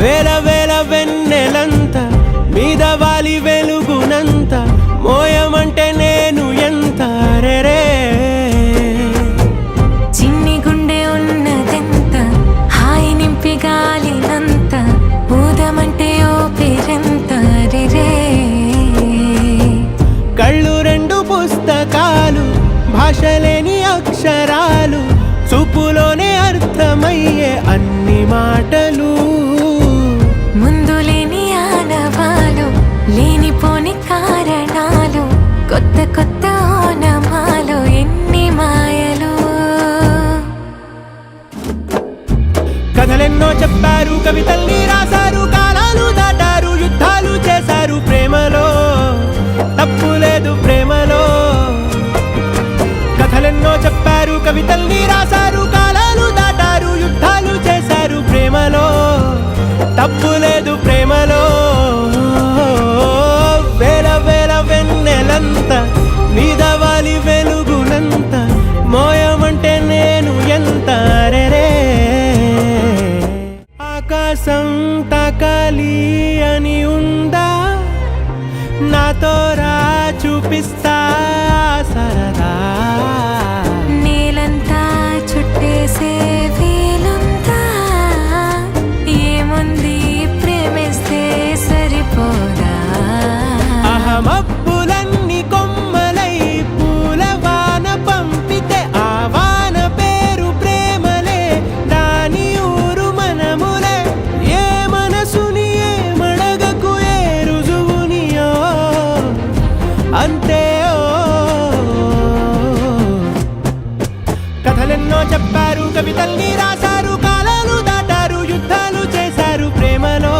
వేల వేల వెన్నెలంత మీద వాలి వెలుగునంత మోయమంటే నేను ఎంత రే చిన్ని గుండె ఉన్నదెంత హాయి నింపి గాలినంత ఊదమంటే ఓ పేరెంత రే కళ్ళు రెండు పుస్తకాలు భాషలేని అక్షరాలు చూపులోనే అర్థమయ్యే అన్ని మాటలు ముందు లేని ఆనవాలు లేనిపోని కారణాలు కొత్త కొత్త ఓనమాలు ఎన్ని మాయలు కథలెన్నో చెప్పారు కవితల్ని రాశారు కాలాలు దాటారు యుద్ధాలు చేశారు ప్రేమలో తప్పు లేదు ప్రేమలో కథలెన్నో చెప్పారు కవితల్ని రాశారు కాలాలు దాటారు యుద్ధాలు చేశారు ప్రేమలో తప్పు లేదు ప్రేమలో వేల వేల వెన్నెలంత మీద వాలి వెలుగునంత మోయమంటే నేను ఎంత రే ఆకాశం తాకాలి అని ఉందా నాతో రా చూపిస్తా సరదా నేలంతా చుట్టేసే వీలుందా ఏముంది ప్రేమిస్తే సరిపోదా అహమబ్బులన్నీ కొమ్మలై పూలవాన పంపితే ఆ వాన పేరు ప్రేమలే దాని ఊరు మనములే ఏ మనసుని ఏ మడగకు ఏ రుజువునియో అంతే కథలెన్నో చెప్పారు కవితల్ని రాశారు కాలాలు దాటారు యుద్ధాలు చేశారు ప్రేమలో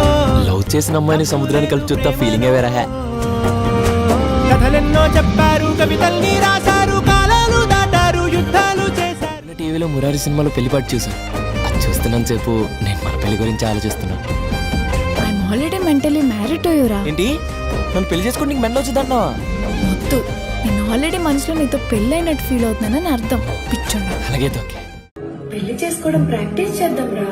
లవ్ చేసిన అమ్మాయిని సముద్రాన్ని కలిపి చూస్తా ఫీలింగే వేరే. కథలెన్నో చెప్పారు కవితల్ని రాశారు కాలాలు దాటారు యుద్ధాలు చేశారు టీవీలో మురారి సినిమాలో పెళ్లిపాటు చూసాను. అది చూస్తున్నాను సేపు నేను మన పెళ్లి గురించి ఆలోచిస్తున్నాను. I'm already mentally married to you రా. ఏంటి నన్ను పెళ్లి చేసుకుని నీకు మెంటల్ వచ్చిందన్నావా? వద్దు, నేను ఆల్రెడీ మనసులో నీతో పెళ్ళైనట్టు ఫీల్ అవుతున్నానని అర్థం. పిచ్చోడా. అలాగే ఓకే. పెళ్లి చేసుకోవడం ప్రాక్టీస్ చేద్దాం రా.